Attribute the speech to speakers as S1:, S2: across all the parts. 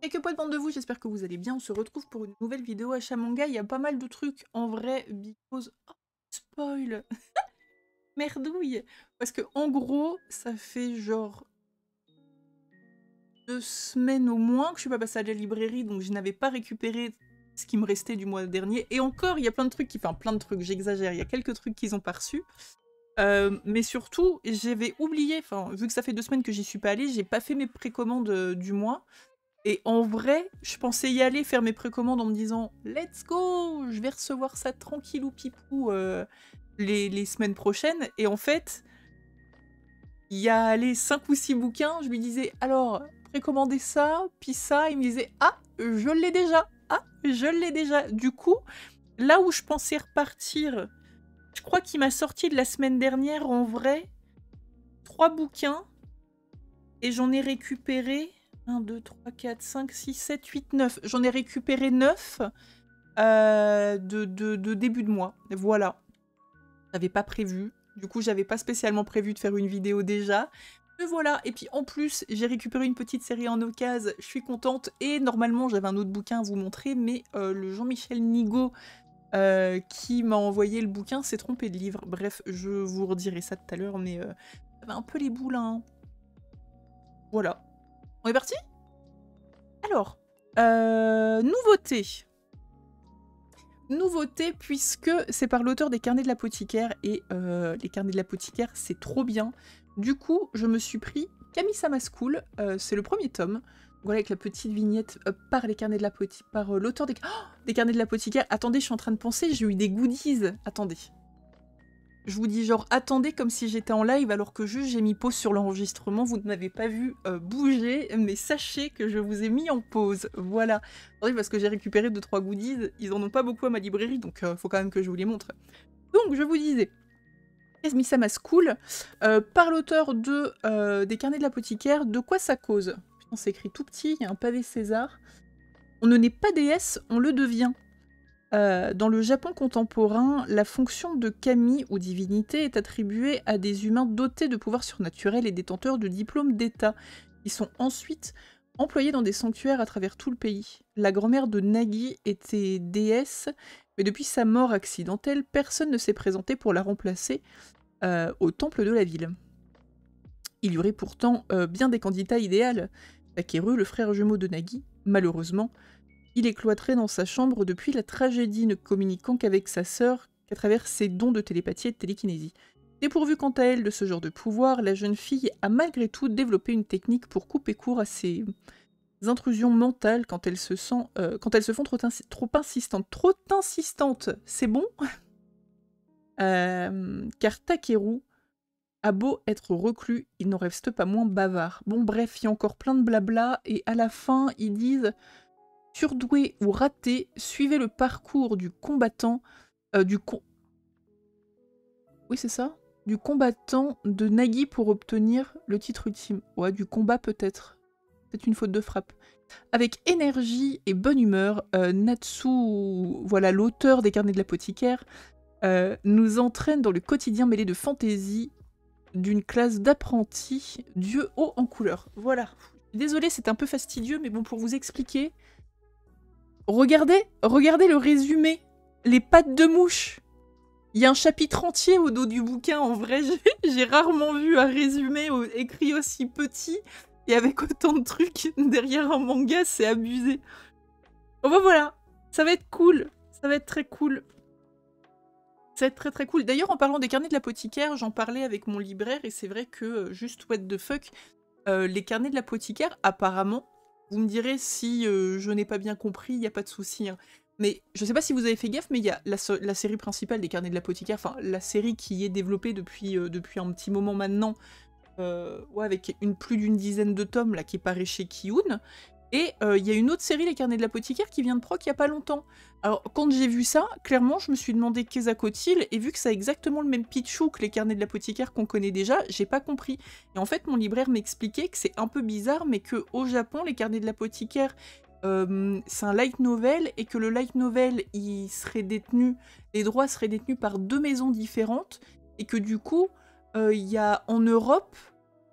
S1: Et que pote bande de vous, j'espère que vous allez bien. On se retrouve pour une nouvelle vidéo achat manga. Il y a pas mal de trucs en vrai, because... Oh, spoil. Merdouille. Parce que en gros, ça fait genre 2 semaines au moins que je suis pas passée à la librairie, donc je n'avais pas récupéré ce qui me restait du mois dernier. Et encore, il y a plein de trucs Enfin, plein de trucs, j'exagère. Il y a quelques trucs qu'ils ont pas reçus. Mais surtout, j'avais oublié, enfin, vu que ça fait 2 semaines que j'y suis pas allée, j'ai pas fait mes précommandes du mois. Et en vrai, je pensais y aller faire mes précommandes en me disant « Let's go, je vais recevoir ça tranquillou pipou les semaines prochaines. » Et en fait, il y a les 5 ou 6 bouquins, je lui disais « Alors, précommandez ça, puis ça. » Il me disait « Ah, je l'ai déjà. Ah, je l'ai déjà. » Du coup, là où je pensais repartir, je crois qu'il m'a sorti de la semaine dernière, en vrai, 3 bouquins. Et j'en ai récupéré 1, 2, 3, 4, 5, 6, 7, 8, 9. J'en ai récupéré 9 de début de mois. Voilà. J'avais pas prévu. Du coup, j'avais pas spécialement prévu de faire une vidéo déjà. Mais voilà. Et puis en plus, j'ai récupéré une petite série en occasion. Je suis contente. Et normalement, j'avais un autre bouquin à vous montrer. Mais le Jean-Michel Nigaud qui m'a envoyé le bouquin s'est trompé de livre. Bref, je vous redirai ça tout à l'heure. Mais j'avais un peu les boules, hein. Voilà. On est parti? Alors, nouveauté. Nouveauté puisque c'est par l'auteur des Carnets de l'apothicaire et les Carnets de l'apothicaire c'est trop bien. Du coup, je me suis pris Kami-sama School, c'est le premier tome. Voilà, avec la petite vignette par les Carnets de l'apothicaire, par l'auteur des Carnets de l'apothicaire. Attendez, je suis en train de penser, j'ai eu des goodies. Attendez. Je vous dis genre attendez comme si j'étais en live alors que juste j'ai mis pause sur l'enregistrement. Vous ne m'avez pas vu bouger, mais sachez que je vous ai mis en pause. Voilà. Attendez parce que j'ai récupéré 2-3 goodies. Ils en ont pas beaucoup à ma librairie donc faut quand même que je vous les montre. Donc je vous disais, Kami-sama School, par l'auteur des Carnets de l'apothicaire, de quoi ça cause? Putain, c'est écrit tout petit, il y a un pavé César. On ne n'est pas déesse, on le devient. Dans le Japon contemporain, la fonction de kami ou divinité est attribuée à des humains dotés de pouvoirs surnaturels et détenteurs de diplômes d'État. Ils sont ensuite employés dans des sanctuaires à travers tout le pays. La grand-mère de Nagi était déesse, mais depuis sa mort accidentelle, personne ne s'est présenté pour la remplacer au temple de la ville. Il y aurait pourtant bien des candidats idéaux. Takeru, le frère jumeau de Nagi, malheureusement, il est cloîtré dans sa chambre depuis la tragédie, ne communiquant qu'avec sa sœur qu'à travers ses dons de télépathie et de télékinésie. Dépourvue quant à elle de ce genre de pouvoir, la jeune fille a malgré tout développé une technique pour couper court à ses intrusions mentales quand elles se font trop insistantes. Trop insistantes, c'est bon car Takeru a beau être reclus, il n'en reste pas moins bavard. Bon bref, il y a encore plein de blabla, et à la fin, ils disent... Surdoué ou raté, suivez le parcours du combattant, oui c'est ça, du combattant de Nagi pour obtenir le titre ultime. Ouais, du combat peut-être. C'est une faute de frappe. Avec énergie et bonne humeur, Natsu, voilà l'auteur des Carnets de l'apothicaire, nous entraîne dans le quotidien mêlé de fantaisie d'une classe d'apprentis, dieu haut en couleur. Voilà. Désolée, c'est un peu fastidieux, mais bon, pour vous expliquer... Regardez le résumé. Les pattes de mouche. Il y a un chapitre entier au dos du bouquin. En vrai, j'ai rarement vu un résumé écrit aussi petit et avec autant de trucs derrière un manga. C'est abusé. Bon bah voilà. Ça va être cool. Ça va être très cool. Ça va être très très cool. D'ailleurs, en parlant des Carnets de l'apothicaire, j'en parlais avec mon libraire et c'est vrai que, juste what the fuck, les Carnets de l'apothicaire, apparemment, vous me direz si je n'ai pas bien compris, il n'y a pas de souci. Hein. Mais je sais pas si vous avez fait gaffe, mais il y a la série principale des Carnets de l'apothicaire, enfin la série qui est développée depuis un petit moment maintenant, ouais, avec plus d'une dizaine de tomes là, qui est paru chez Kiun. Et il y a une autre série, les Carnets de l'apothicaire, qui vient de proc il y a pas longtemps. Alors quand j'ai vu ça, clairement je me suis demandé qu'est-ce à côté-il, et vu que ça a exactement le même pitchou que les Carnets de l'apothicaire qu'on connaît déjà, j'ai pas compris. Et en fait mon libraire m'expliquait que c'est un peu bizarre, mais que au Japon les Carnets de l'apothicaire c'est un light novel, et que le light novel il serait détenu, les droits seraient détenus par 2 maisons différentes, et que du coup il y a en Europe,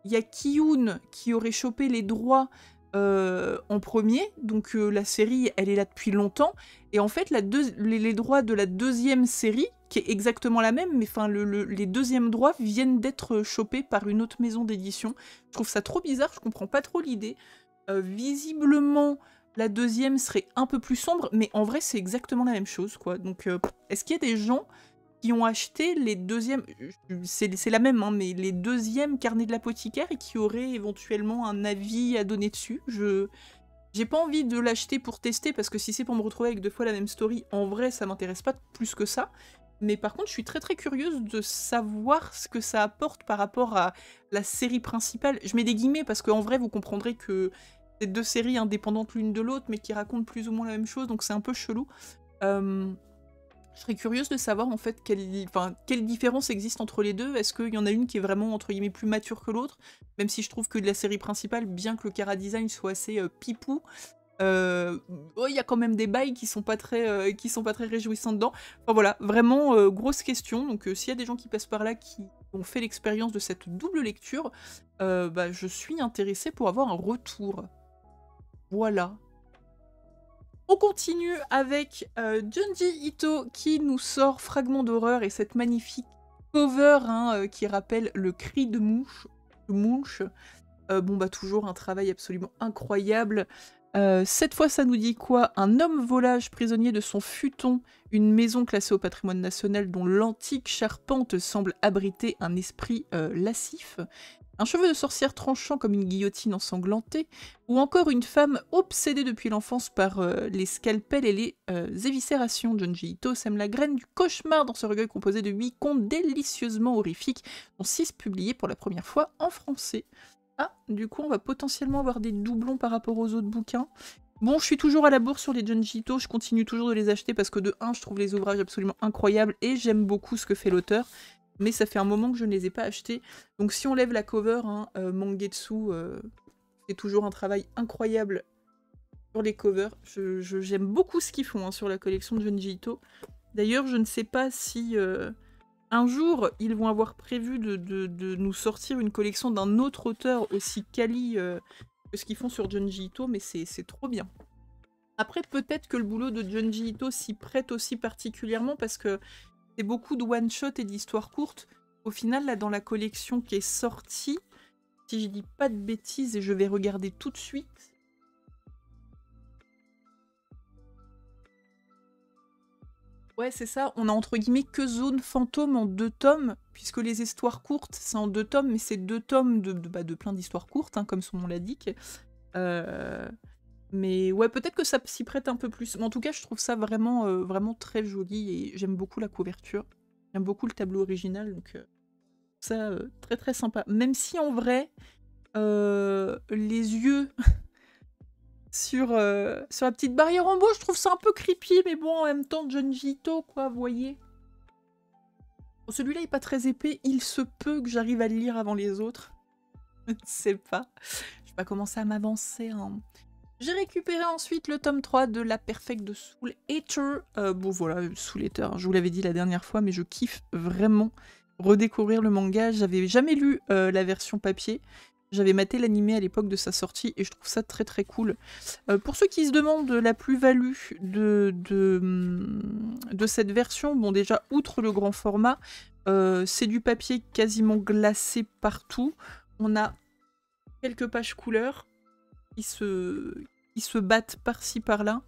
S1: il y a Kiun qui aurait chopé les droits en premier, donc la série, elle est là depuis longtemps, et en fait, les droits de la deuxième série, qui est exactement la même, mais enfin, les deuxièmes droits viennent d'être chopés par une autre maison d'édition. Je trouve ça trop bizarre, je comprends pas trop l'idée. Visiblement, la deuxième serait un peu plus sombre, mais en vrai, c'est exactement la même chose, quoi. Donc, est-ce qu'il y a des gens qui ont acheté les deuxièmes, c'est la même, hein, mais les deuxièmes carnets de l'apothicaire et qui auraient éventuellement un avis à donner dessus? J'ai pas envie de l'acheter pour tester, parce que si c'est pour me retrouver avec 2 fois la même story, en vrai, ça m'intéresse pas plus que ça. Mais par contre, je suis très très curieuse de savoir ce que ça apporte par rapport à la série principale. Je mets des guillemets parce qu'en vrai, vous comprendrez que c'est 2 séries indépendantes l'une de l'autre, mais qui racontent plus ou moins la même chose, donc c'est un peu chelou. Je serais curieuse de savoir en fait quelle différence existe entre les deux. Est-ce qu'il y en a une qui est vraiment entre guillemets plus mature que l'autre? Même si je trouve que de la série principale, bien que le chara-design soit assez pipou, il y a quand même des bails qui sont pas très réjouissants dedans. Enfin voilà, vraiment grosse question. Donc s'il y a des gens qui passent par là qui ont fait l'expérience de cette double lecture, bah, je suis intéressée pour avoir un retour. Voilà. On continue avec Junji Ito qui nous sort Fragment d'horreur et cette magnifique cover hein, qui rappelle le cri de mouche. Bon bah toujours un travail absolument incroyable. Cette fois ça nous dit quoi? Un homme volage prisonnier de son futon, une maison classée au patrimoine national dont l'antique charpente semble abriter un esprit lascif. Un cheveu de sorcière tranchant comme une guillotine ensanglantée, ou encore une femme obsédée depuis l'enfance par les scalpels et les éviscérations. Junji Ito sème la graine du cauchemar dans ce recueil composé de 8 contes délicieusement horrifiques, dont 6 publiés pour la première fois en français. Ah, du coup on va potentiellement avoir des doublons par rapport aux autres bouquins. Bon, je suis toujours à la bourre sur les Junji Ito, je continue toujours de les acheter parce que de 1, je trouve les ouvrages absolument incroyables et j'aime beaucoup ce que fait l'auteur. Mais ça fait un moment que je ne les ai pas achetés. Donc si on lève la cover, hein, Mangetsu fait toujours un travail incroyable sur les covers. J'aime beaucoup ce qu'ils font hein, sur la collection de Junji Ito. D'ailleurs, je ne sais pas si un jour, ils vont avoir prévu de nous sortir une collection d'un autre auteur aussi quali que ce qu'ils font sur Junji Ito, mais c'est trop bien. Après, peut-être que le boulot de Junji Ito s'y prête aussi particulièrement parce que c'est beaucoup de one-shot et d'histoires courtes. Au final, là, dans la collection qui est sortie, si je dis pas de bêtises, et je vais regarder tout de suite. Ouais, c'est ça. On a entre guillemets que Zone Fantôme en 2 tomes, puisque les histoires courtes, c'est en 2 tomes, mais c'est 2 tomes de plein d'histoires courtes, hein, comme son nom l'indique. Mais ouais, peut-être que ça s'y prête un peu plus. Mais en tout cas, je trouve ça vraiment, vraiment très joli et j'aime beaucoup la couverture. J'aime beaucoup le tableau original, donc ça très très sympa. Même si en vrai, les yeux sur la petite barrière en bois, je trouve ça un peu creepy, mais bon, en même temps, Junji Ito, quoi, vous voyez. Bon, celui-là est pas très épais, il se peut que j'arrive à le lire avant les autres. Je ne sais pas. Je vais pas commencer à m'avancer, hein. J'ai récupéré ensuite le tome 3 de La Perfecte de Soul Eater. Bon voilà, Soul Eater, je vous l'avais dit la dernière fois, mais je kiffe vraiment redécouvrir le manga. J'avais jamais lu la version papier. J'avais maté l'animé à l'époque de sa sortie et je trouve ça très très cool. Pour ceux qui se demandent la plus-value de cette version, bon déjà, outre le grand format, c'est du papier quasiment glacé partout. On a quelques pages couleurs qui se battent par-ci par-là.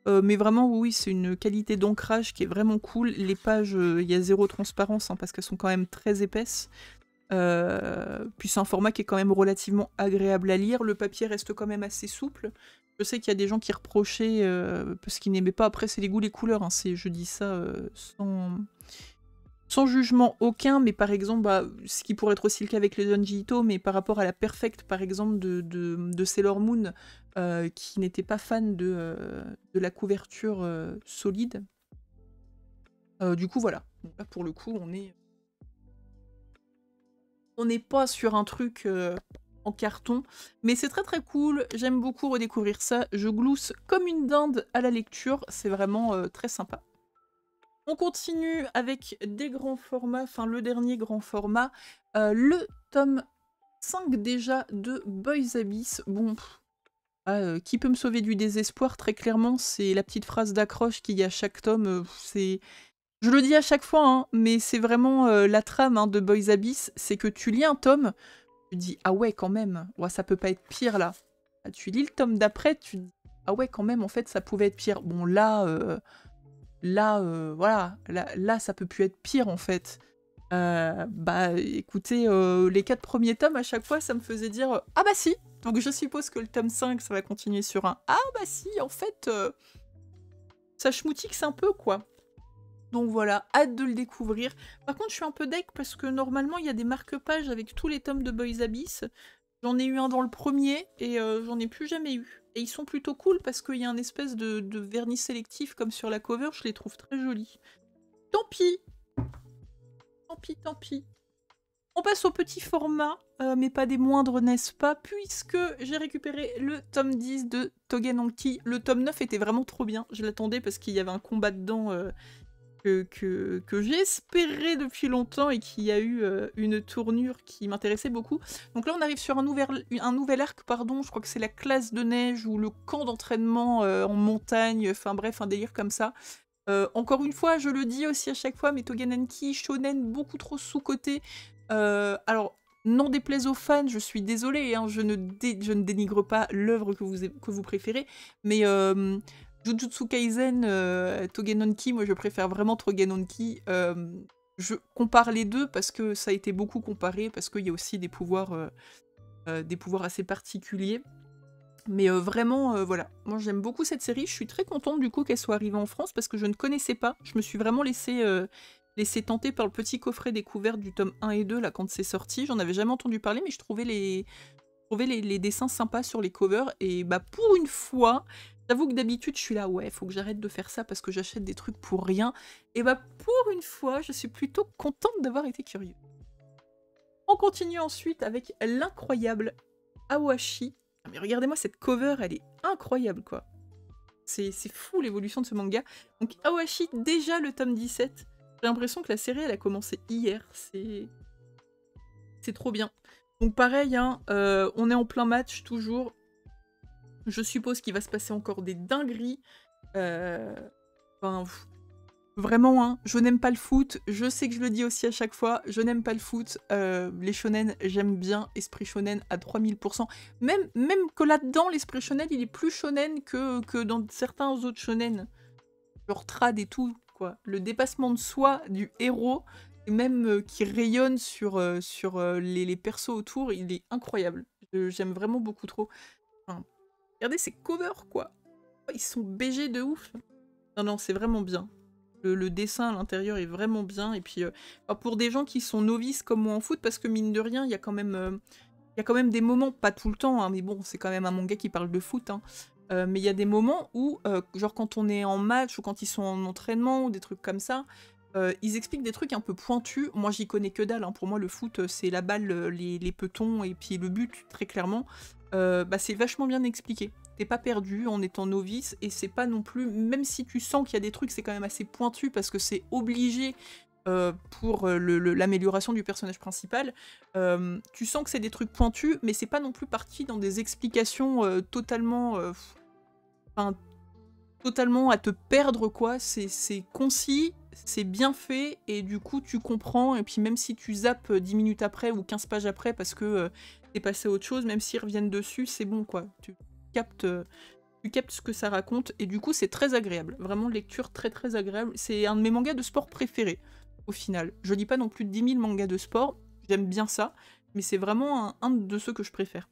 S1: Mais vraiment, oui, c'est une qualité d'ancrage qui est vraiment cool. Les pages, il y a zéro transparence hein, parce qu'elles sont quand même très épaisses. Puis c'est un format qui est quand même relativement agréable à lire. Le papier reste quand même assez souple. Je sais qu'il y a des gens qui reprochaient parce qu'ils n'aimaient pas. Après, c'est les goûts, les couleurs. Hein. Je dis ça sans jugement aucun, mais par exemple, bah, ce qui pourrait être aussi le cas avec les Junji Ito, mais par rapport à la Perfecte, par exemple, de Sailor Moon, qui n'était pas fan de la couverture solide. Du coup, voilà. Donc là, pour le coup, on n'est pas sur un truc en carton, mais c'est très très cool. J'aime beaucoup redécouvrir ça. Je glousse comme une dinde à la lecture. C'est vraiment très sympa. On continue avec des grands formats, enfin le dernier grand format, le tome 5 déjà de Boys Abyss. Bon, Qui peut me sauver du désespoir? Très clairement, c'est la petite phrase d'accroche qu'il y a à chaque tome. C'est... Je le dis à chaque fois, hein, mais c'est vraiment la trame hein, de Boys Abyss, c'est que tu lis un tome, tu te dis « Ah ouais, quand même, ouais, ça peut pas être pire, là. » Tu lis le tome d'après, tu te dis « Ah ouais, quand même, en fait, ça pouvait être pire. » Bon, là, voilà, là, ça peut plus être pire, en fait. Bah, écoutez, les 4 premiers tomes, à chaque fois, ça me faisait dire « Ah bah si !» Donc je suppose que le tome 5, ça va continuer sur un « Ah bah si, en fait, ça schmoutique un peu, quoi. » Donc voilà, hâte de le découvrir. Par contre, je suis un peu deg parce que normalement, il y a des marque-pages avec tous les tomes de Boys Abyss. J'en ai eu un dans le premier et j'en ai plus jamais eu. Et ils sont plutôt cool parce qu'il y a un espèce de vernis sélectif comme sur la cover, je les trouve très jolis. Tant pis. Tant pis, tant pis. On passe au petit format, mais pas des moindres, n'est-ce pas? Puisque j'ai récupéré le tome 10 de Toggenki. Le tome 9 était vraiment trop bien. Je l'attendais parce qu'il y avait un combat dedans que j'espérais depuis longtemps et qui a eu une tournure qui m'intéressait beaucoup. Donc là, on arrive sur un nouvel arc, pardon. Je crois que c'est la classe de neige ou le camp d'entraînement en montagne. Enfin bref, un délire comme ça. Encore une fois, je le dis aussi à chaque fois, mais Toggenki, shonen, beaucoup trop sous-coté. Alors, n'en déplaise aux fans, je suis désolée, hein, je ne dénigre pas l'œuvre que vous préférez, mais Jujutsu Kaisen, Toggenki, moi je préfère vraiment Toggenki. Je compare les deux parce que ça a été beaucoup comparé, parce qu'il y a aussi des pouvoirs assez particuliers. Mais vraiment, voilà. Moi, j'aime beaucoup cette série. Je suis très contente, du coup, qu'elle soit arrivée en France, parce que je ne connaissais pas. Je me suis vraiment laissée tenter par le petit coffret découvert du tome 1 et 2, là, quand c'est sorti. J'en avais jamais entendu parler, mais je trouvais les dessins sympas sur les covers. Et bah, pour une fois, j'avoue que d'habitude, je suis là, ouais, faut que j'arrête de faire ça, parce que j'achète des trucs pour rien. Et bah, pour une fois, je suis plutôt contente d'avoir été curieuse. On continue ensuite avec l'incroyable Awashi. Mais regardez-moi cette cover, elle est incroyable, quoi. C'est fou l'évolution de ce manga. Donc Awashi, déjà le tome 17. J'ai l'impression que la série, elle a commencé hier. C'est trop bien. Donc pareil, hein, on est en plein match, toujours. Je suppose qu'il va se passer encore des dingueries. Enfin, vraiment, hein, je n'aime pas le foot, je sais que je le dis aussi à chaque fois, je n'aime pas le foot, les shonen, j'aime bien, esprit shonen à 3000%, même que là-dedans, l'esprit shonen, il est plus shonen que dans certains autres shonen, genre trad et tout, quoi. Le dépassement de soi du héros, et même qui rayonne sur les persos autour, il est incroyable. J'aime vraiment beaucoup trop. Enfin, regardez ces covers, quoi. Ils sont BG de ouf. Non, c'est vraiment bien. Le dessin à l'intérieur est vraiment bien. Et puis, pour des gens qui sont novices comme moi en foot, parce que mine de rien, il y a quand même des moments, pas tout le temps, hein, mais bon, c'est quand même un manga qui parle de foot. Hein, mais il y a des moments où, genre quand on est en match ou quand ils sont en entraînement ou des trucs comme ça, ils expliquent des trucs un peu pointus. Moi, j'y connais que dalle. Hein. Pour moi, le foot, c'est la balle, les petons et puis le but, très clairement. Bah, c'est vachement bien expliqué. T'es pas perdu en étant novice et c'est pas non plus, même si tu sens qu'il y a des trucs, c'est quand même assez pointu parce que c'est obligé pour l'amélioration du personnage principal. Tu sens que c'est des trucs pointus, mais c'est pas non plus parti dans des explications totalement à te perdre, quoi. C'est concis, c'est bien fait et du coup tu comprends et puis même si tu zappes 10 minutes après ou 15 pages après parce que t'es passé à autre chose, même s'ils reviennent dessus, c'est bon, quoi. Tu captes ce que ça raconte, et du coup c'est très agréable. Vraiment, lecture très très agréable. C'est un de mes mangas de sport préférés, au final. Je lis pas non plus de 10 000 mangas de sport, j'aime bien ça, mais c'est vraiment un de ceux que je préfère.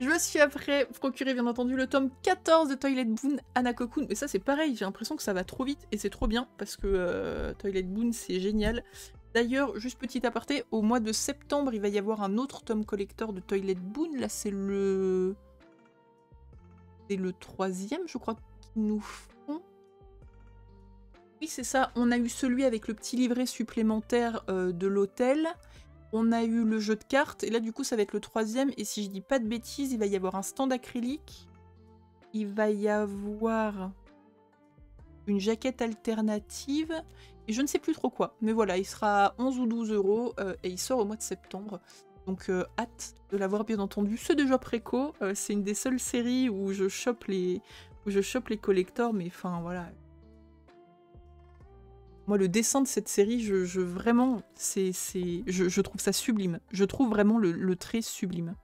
S1: Je me suis après procuré, bien entendu, le tome 14 de Toilet Boon Hanako-kun, mais ça c'est pareil, j'ai l'impression que ça va trop vite, et c'est trop bien, parce que Toilet Boon c'est génial. D'ailleurs, juste petit aparté, au mois de septembre, il va y avoir un autre tome collector de Toilet Boon. Là, c'est le 3e, je crois, qu'ils nous font. Oui, c'est ça. On a eu celui avec le petit livret supplémentaire de l'hôtel. On a eu le jeu de cartes. Et là, du coup, ça va être le 3e. Et si je dis pas de bêtises, il va y avoir un stand acrylique. Il va y avoir une jaquette alternative. Et je ne sais plus trop quoi. Mais voilà, il sera à 11 ou 12 € et il sort au mois de septembre. Donc hâte de l'avoir bien entendu. C'est déjà préco, c'est une des seules séries où je chope les collectors, mais enfin voilà. Moi, le dessin de cette série, vraiment, je trouve ça sublime. Je trouve vraiment le trait sublime.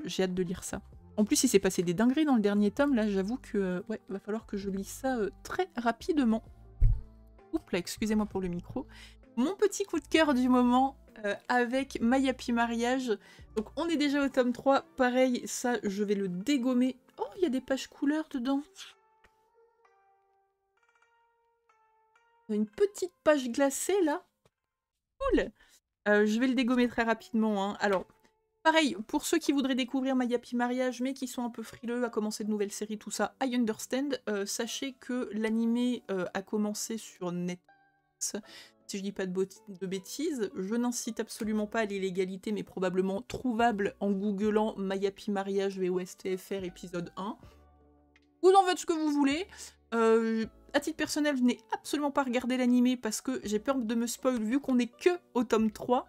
S1: J'ai hâte de lire ça. En plus, il s'est passé des dingueries dans le dernier tome, là, j'avoue que, ouais, va falloir que je lise ça très rapidement. Oups là, excusez-moi pour le micro. Mon petit coup de cœur du moment, avec My Happy Mariage. Donc, on est déjà au tome 3. Pareil, ça, je vais le dégommer. Oh, il y a des pages couleurs dedans. Une petite page glacée là. Cool. Je vais le dégommer très rapidement. Hein. Alors, pareil, pour ceux qui voudraient découvrir My Happy Mariage, mais qui sont un peu frileux à commencer de nouvelles séries, tout ça, I understand. Sachez que l'animé a commencé sur Netflix. Si je dis pas de bêtises, je n'incite absolument pas à l'illégalité, mais probablement trouvable en googlant My Happy Mariage VOSTFR épisode 1. Vous en faites ce que vous voulez. À titre personnel, je n'ai absolument pas regardé l'animé parce que j'ai peur de me spoil vu qu'on est que au tome 3.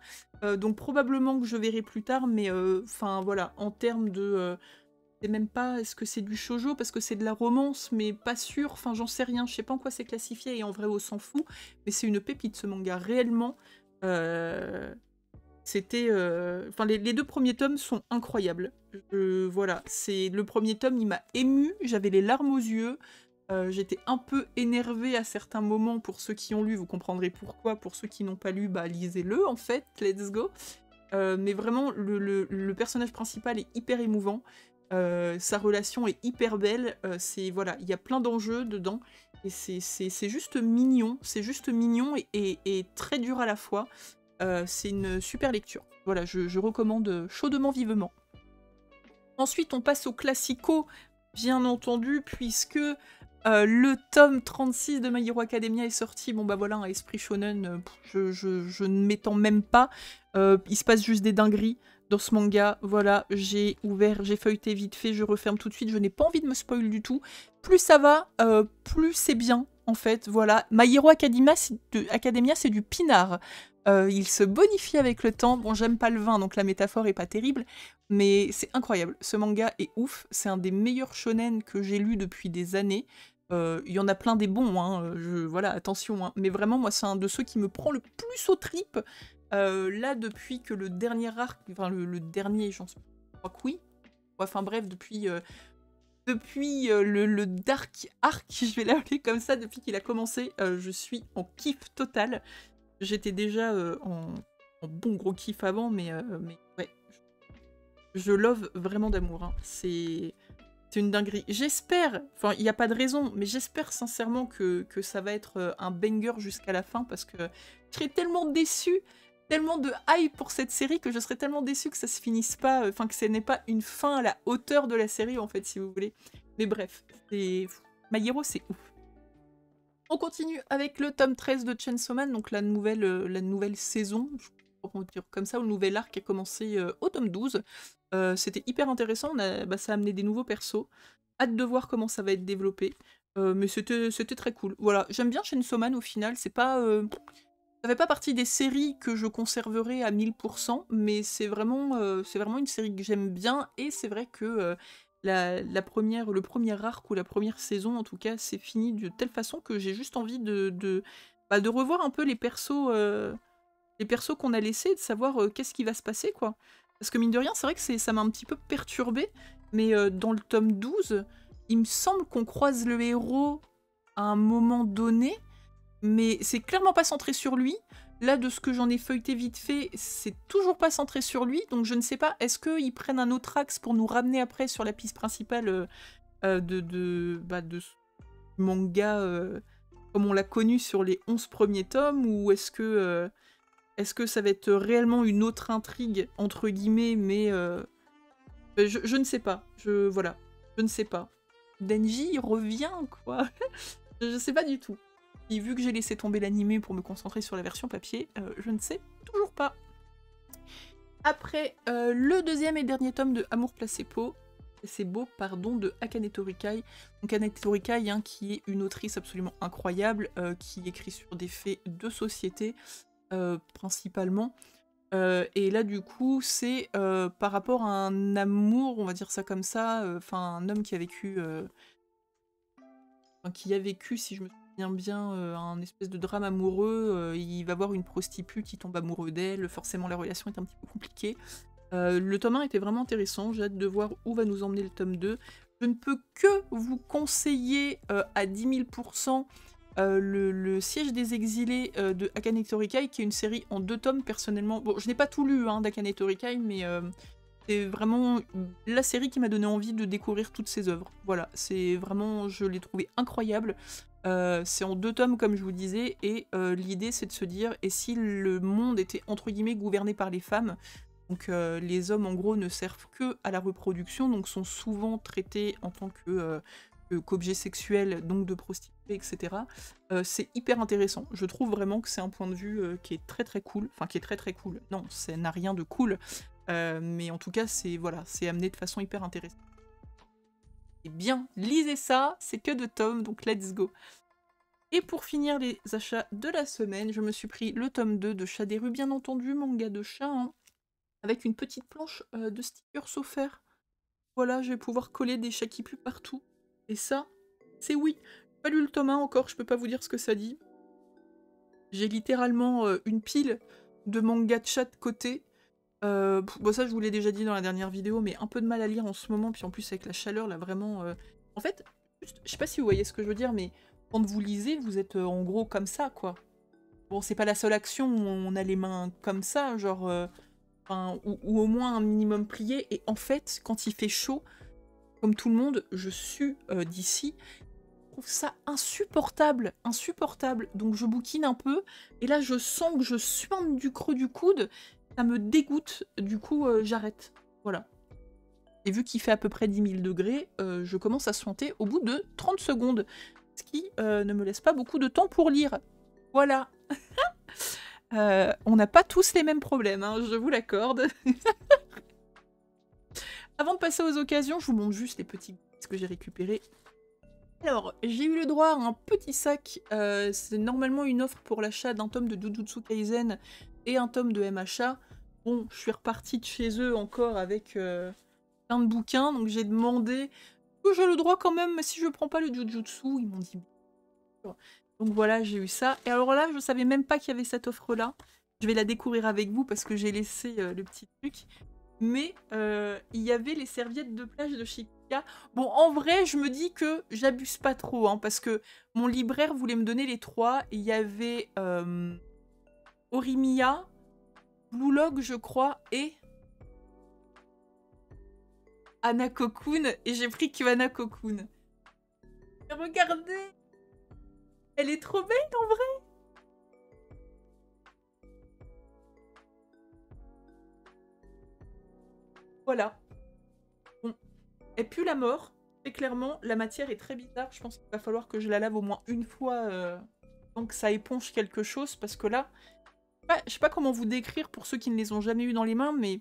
S1: Donc probablement que je verrai plus tard, mais enfin voilà, en termes de... je sais même pas, est-ce que c'est du shoujo parce que c'est de la romance, mais pas sûr, enfin j'en sais rien, je sais pas en quoi c'est classifié et en vrai on s'en fout, mais c'est une pépite ce manga, réellement. C'était... Enfin les 2 premiers tomes sont incroyables. Voilà, c'est le premier tome, il m'a ému, j'avais les larmes aux yeux. J'étais un peu énervée à certains moments. Pour ceux qui ont lu, vous comprendrez pourquoi. Pour ceux qui n'ont pas lu, bah lisez-le en fait, let's go. Mais vraiment, le personnage principal est hyper émouvant. Sa relation est hyper belle. Voilà, il y a plein d'enjeux dedans. Et c'est juste mignon. C'est juste mignon et très dur à la fois. C'est une super lecture. Voilà, je recommande chaudement, vivement. Ensuite, on passe au classico, bien entendu, puisque le tome 36 de My Hero Academia est sorti. Bon bah voilà, un esprit shonen, je ne m'étends même pas. Il se passe juste des dingueries dans ce manga. Voilà, j'ai feuilleté vite fait, je referme tout de suite. Je n'ai pas envie de me spoil du tout. Plus ça va, plus c'est bien, en fait. Voilà, My Hero Academia, c'est du pinard. Il se bonifie avec le temps. Bon, j'aime pas le vin, donc la métaphore est pas terrible. Mais c'est incroyable. Ce manga est ouf. C'est un des meilleurs shonen que j'ai lu depuis des années. Il y en a plein des bons, hein. Voilà, attention. Hein. Mais vraiment, moi, c'est un de ceux qui me prend le plus aux tripes. Là, depuis que le dernier arc, enfin le dernier, j'en crois que oui. Enfin bref, depuis le Dark Arc, je vais l'appeler comme ça, depuis qu'il a commencé, je suis en kiff total. J'étais déjà en bon gros kiff avant, mais ouais, je love vraiment d'amour. Hein. C'est une dinguerie. J'espère, enfin il n'y a pas de raison, mais j'espère sincèrement que ça va être un banger jusqu'à la fin, parce que je serais tellement déçue, tellement de hype pour cette série, que je serais tellement déçue que ça se finisse pas, enfin que ce n'est pas une fin à la hauteur de la série en fait, si vous voulez. Mais bref, My Hero, c'est ouf. On continue avec le tome 13 de Chainsaw Man, donc la nouvelle saison, on va dire comme ça, ou le nouvel arc qui a commencé au tome 12. C'était hyper intéressant, ça a amené des nouveaux persos. Hâte de voir comment ça va être développé. Mais c'était très cool. Voilà, j'aime bien Chainsaw Man au final, c'est pas... ça fait pas partie des séries que je conserverai à 1000%, mais c'est vraiment une série que j'aime bien, et c'est vrai que... le premier arc ou la première saison, en tout cas, c'est fini de telle façon que j'ai juste envie de revoir un peu les persos qu'on a laissés, de savoir qu'est-ce qui va se passer, quoi. Parce que mine de rien, c'est vrai que ça m'a un petit peu perturbée, mais dans le tome 12, il me semble qu'on croise le héros à un moment donné, mais c'est clairement pas centré sur lui. Là, de ce que j'en ai feuilleté vite fait, c'est toujours pas centré sur lui, donc je ne sais pas, est-ce qu'ils prennent un autre axe pour nous ramener après sur la piste principale de ce manga comme on l'a connu sur les 11 premiers tomes, ou est-ce que ça va être réellement une autre intrigue, entre guillemets, mais je ne sais pas, voilà, je ne sais pas. Denji revient, quoi. Je sais pas du tout. Et vu que j'ai laissé tomber l'animé pour me concentrer sur la version papier, je ne sais toujours pas. Après, le deuxième et dernier tome de Amour Placebo, de Akane Torikai. Donc Akane Torikai, hein, qui est une autrice absolument incroyable, qui écrit sur des faits de société, principalement. Et là, du coup, c'est par rapport à un amour, on va dire ça comme ça, enfin un homme qui a vécu, si je me souviens bien, un espèce de drame amoureux. Il va voir une prostitute, il tombe amoureux d'elle, forcément la relation est un petit peu compliquée. Le tome 1 était vraiment intéressant, j'ai hâte de voir où va nous emmener le tome 2. Je ne peux que vous conseiller à 10 000% le Siège des Exilés de Akane Torikai, qui est une série en 2 tomes personnellement. Bon, je n'ai pas tout lu hein, d'Akane Torikai, mais c'est vraiment la série qui m'a donné envie de découvrir toutes ses œuvres. Voilà, c'est vraiment, je l'ai trouvé incroyable. C'est en 2 tomes comme je vous disais, et l'idée c'est de se dire, et si le monde était entre guillemets gouverné par les femmes, donc les hommes en gros ne servent que à la reproduction, donc sont souvent traités en tant qu'objets sexuels, donc de prostituées, etc. C'est hyper intéressant. Je trouve vraiment que c'est un point de vue qui est très très cool. Enfin, qui est très très cool. Non, ça n'a rien de cool. Mais en tout cas, c'est voilà, c'est amené de façon hyper intéressante. Et bien, lisez ça, c'est que 2 tomes, donc let's go. Et pour finir les achats de la semaine, je me suis pris le tome 2 de Chat des rues, bien entendu, manga de chat, hein, avec une petite planche de stickers offerts. Voilà, je vais pouvoir coller des chats qui puent partout. Et ça, c'est oui. J'ai pas lu le tome 1 encore, je peux pas vous dire ce que ça dit. J'ai littéralement une pile de mangas de chat de côté. Bon, ça, je vous l'ai déjà dit dans la dernière vidéo, mais un peu de mal à lire en ce moment, puis en plus avec la chaleur, là, vraiment... En fait, juste, je sais pas si vous voyez ce que je veux dire, mais quand vous lisez, vous êtes en gros comme ça, quoi. Bon, c'est pas la seule action où on a les mains comme ça, genre... ou au moins un minimum plié, et en fait, quand il fait chaud, comme tout le monde, je sue d'ici, je trouve ça insupportable, insupportable, donc je bouquine un peu, et là je sens que je suinte du creux du coude, ça me dégoûte, du coup j'arrête, voilà. Et vu qu'il fait à peu près 10 000 degrés, je commence à suinter au bout de 30 secondes, ce qui ne me laisse pas beaucoup de temps pour lire, voilà. On n'a pas tous les mêmes problèmes, hein, je vous l'accorde. Avant de passer aux occasions, je vous montre juste les petits goodies que j'ai récupérés. Alors, j'ai eu le droit à un petit sac. C'est normalement une offre pour l'achat d'un tome de Jujutsu Kaisen et un tome de MHA. Bon, je suis repartie de chez eux encore avec plein de bouquins, donc j'ai demandé que j'ai le droit quand même, mais si je prends pas le Jujutsu, ils m'ont dit... Donc voilà, j'ai eu ça. Et alors là, je savais même pas qu'il y avait cette offre-là. Je vais la découvrir avec vous parce que j'ai laissé le petit truc. Mais il y avait les serviettes de plage de Chica. Bon, en vrai, je me dis que j'abuse pas trop, hein, parce que mon libraire voulait me donner les 3. Il y avait Orimiya, Blue Log, je crois, et Anakokun. Et j'ai pris que Anakokun. Regardez! Elle est trop belle, en vrai! Voilà. Bon. Elle pue la mort. Et clairement, la matière est très bizarre. Je pense qu'il va falloir que je la lave au moins une fois tant que ça éponge quelque chose. Parce que là, je sais pas comment vous décrire pour ceux qui ne les ont jamais eu dans les mains, mais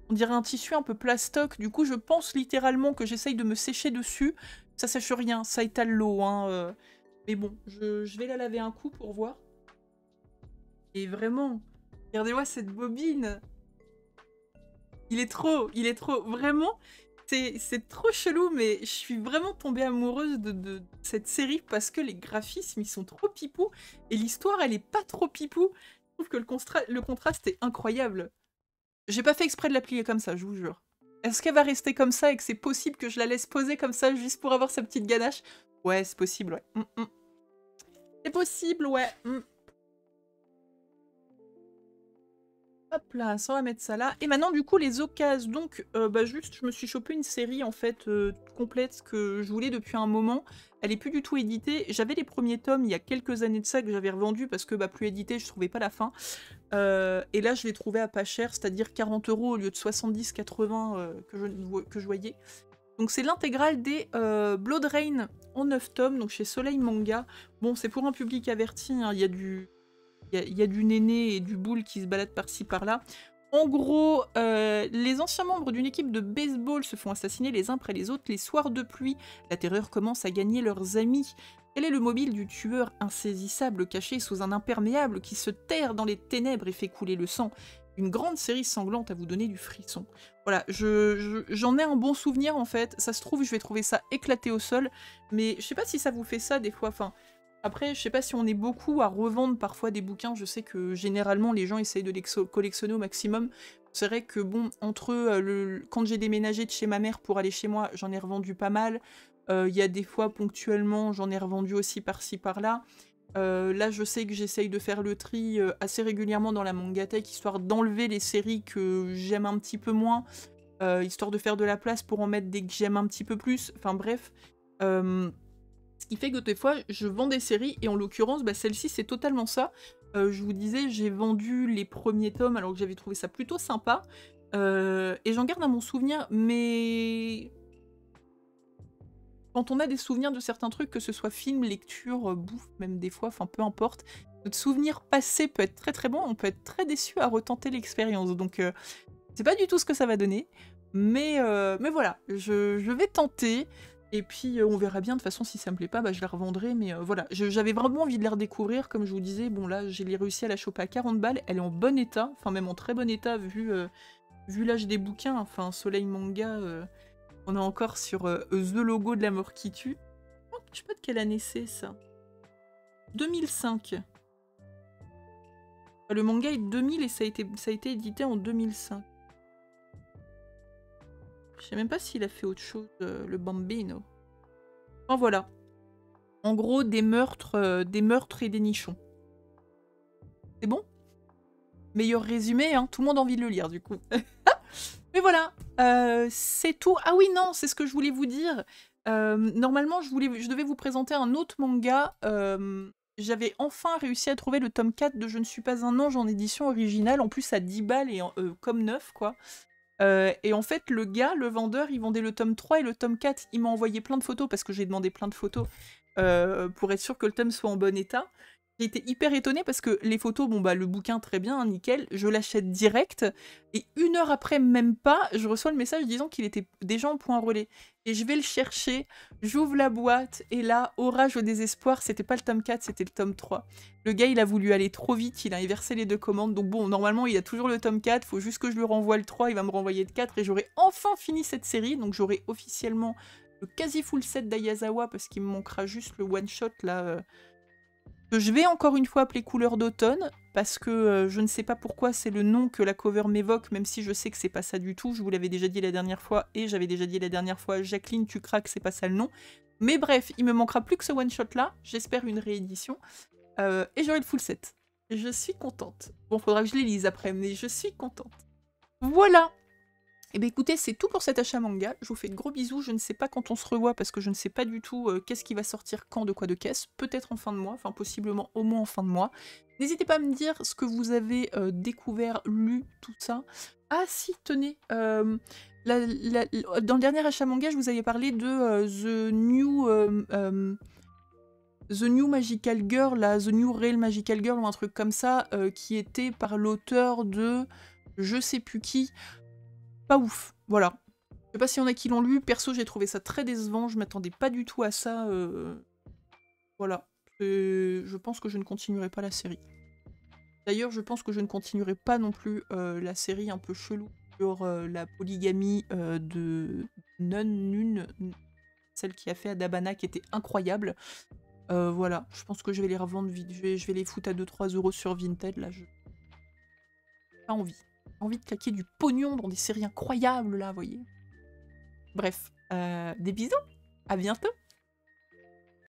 S1: on dirait un tissu un peu plastoc. Du coup, je pense littéralement que j'essaye de me sécher dessus. Ça sèche rien, ça étale l'eau. Hein, mais bon, je vais la laver un coup pour voir. Et vraiment, regardez-moi cette bobine. Il est trop, vraiment, c'est trop chelou, mais je suis vraiment tombée amoureuse de cette série parce que les graphismes, ils sont trop pipou, et l'histoire, elle est pas trop pipou. Je trouve que le contraste est incroyable. J'ai pas fait exprès de la plier comme ça, je vous jure. Est-ce qu'elle va rester comme ça et que c'est possible que je la laisse poser comme ça juste pour avoir sa petite ganache? Ouais, c'est possible, ouais. C'est possible, ouais. Hop là, ça on va mettre ça là. Et maintenant du coup les occasions, donc juste je me suis chopé une série en fait complète que je voulais depuis un moment. Elle est plus du tout éditée. J'avais les premiers tomes il y a quelques années de ça que j'avais revendu parce que plus édité je trouvais pas la fin. Et là je l'ai trouvé à pas cher, c'est-à-dire 40 € au lieu de 70-80 que je voyais. Donc c'est l'intégrale des Blood Rain en 9 tomes, donc chez Soleil Manga. Bon c'est pour un public averti, hein, il y a du néné et du boule qui se baladent par-ci par-là. En gros, les anciens membres d'une équipe de baseball se font assassiner les uns après les autres les soirs de pluie. La terreur commence à gagner leurs amis. Quel est le mobile du tueur insaisissable caché sous un imperméable qui se terre dans les ténèbres et fait couler le sang? une grande série sanglante à vous donner du frisson. Voilà, j'en ai un bon souvenir en fait. Ça se trouve, je vais trouver ça éclaté au sol. Mais je sais pas si ça vous fait ça des fois. Enfin, après, je sais pas si on est beaucoup à revendre parfois des bouquins. Je sais que généralement, les gens essayent de les collectionner au maximum. C'est vrai que bon, entre quand j'ai déménagé de chez ma mère pour aller chez moi, j'en ai revendu pas mal. Il y a des fois, ponctuellement, j'en ai revendu aussi par-ci, par-là. Là, je sais que j'essaye de faire le tri assez régulièrement dans la Mangatech, histoire d'enlever les séries que j'aime un petit peu moins, histoire de faire de la place pour en mettre des que j'aime un petit peu plus. Enfin bref. Ce qui fait que des fois, je vends des séries, et en l'occurrence, bah, celle-ci, c'est totalement ça. Je vous disais, j'ai vendu les premiers tomes, alors que j'avais trouvé ça plutôt sympa. Et j'en garde à mon souvenir, mais... Quand on a des souvenirs de certains trucs, que ce soit film, lecture, bouffe, même des fois, enfin peu importe, notre souvenir passé peut être très très bon, on peut être très déçu à retenter l'expérience. Donc c'est pas du tout ce que ça va donner, mais voilà, je vais tenter, et puis on verra bien. De toute façon, si ça me plaît pas, bah, je la revendrai, mais voilà, j'avais vraiment envie de la redécouvrir, comme je vous disais. Bon là, j'ai réussi à la choper à 40 balles, elle est en bon état, enfin même en très bon état vu l'âge des bouquins. Enfin, Soleil Manga... On est encore sur The Logo de la mort qui tue. Oh, je sais pas de quelle année c'est, ça. 2005. Le manga est de 2000 et ça a été édité en 2005. Je sais même pas s'il a fait autre chose, le Bambino. Enfin voilà. En gros, des meurtres et des nichons. C'est bon? Meilleur résumé, hein. Tout le monde a envie de le lire, du coup. Mais voilà, c'est tout. Ah oui, non, c'est ce que je voulais vous dire. Normalement, je devais vous présenter un autre manga. J'avais enfin réussi à trouver le tome 4 de Je ne suis pas un ange en édition originale, en plus à 10 balles et comme neuf, quoi. Et en fait, le gars, le vendeur, il vendait le tome 3 et le tome 4. Il m'a envoyé plein de photos, parce que j'ai demandé plein de photos, pour être sûr que le tome soit en bon état. J'ai été hyper étonnée parce que les photos, bon bah le bouquin très bien, hein, nickel, je l'achète direct, et 1 heure après, même pas, je reçois le message disant qu'il était déjà en point relais. Et je vais le chercher, j'ouvre la boîte, et là, orage au désespoir, c'était pas le tome 4, c'était le tome 3. Le gars, il a voulu aller trop vite, il a inversé les deux commandes, donc bon, normalement, il a toujours le tome 4, faut juste que je lui renvoie le 3, il va me renvoyer le 4, et j'aurai enfin fini cette série, donc j'aurai officiellement le quasi full set d'Ayazawa, parce qu'il me manquera juste le one-shot, là... que je vais encore une fois appeler Couleur d'automne, parce que je ne sais pas pourquoi c'est le nom que la cover m'évoque, même si je sais que c'est pas ça du tout. Je vous l'avais déjà dit la dernière fois, et j'avais déjà dit la dernière fois, Jacqueline, tu craques, c'est pas ça le nom. Mais bref, il me manquera plus que ce one-shot-là, j'espère une réédition, et j'aurai le full set. Je suis contente. Bon, faudra que je les lise après, mais je suis contente. Voilà. Et bien écoutez, c'est tout pour cet achat manga. Je vous fais de gros bisous. Je ne sais pas quand on se revoit, parce que je ne sais pas du tout qu'est-ce qui va sortir quand, de quoi de caisse. Peut-être en fin de mois, enfin possiblement au moins en fin de mois. N'hésitez pas à me dire ce que vous avez découvert, lu, tout ça. Ah si, tenez, dans le dernier achat manga, je vous avais parlé de The New Magical Girl, là, The New Real Magical Girl, ou un truc comme ça, qui était par l'auteur de je sais plus qui. Pas ouf, voilà. Je sais pas s'il y en a qui l'ont lu, perso j'ai trouvé ça très décevant, je m'attendais pas du tout à ça, voilà. Je pense que je ne continuerai pas la série. D'ailleurs, je pense que je ne continuerai pas non plus la série un peu chelou sur la polygamie de Nun, celle qui a fait Adabana, qui était incroyable. Voilà, je pense que je vais les revendre vite, je vais les foutre à 2-3 € sur Vinted, là, pas envie. Envie de claquer du pognon dans des séries incroyables, là, vous voyez. Bref, des bisous, à bientôt.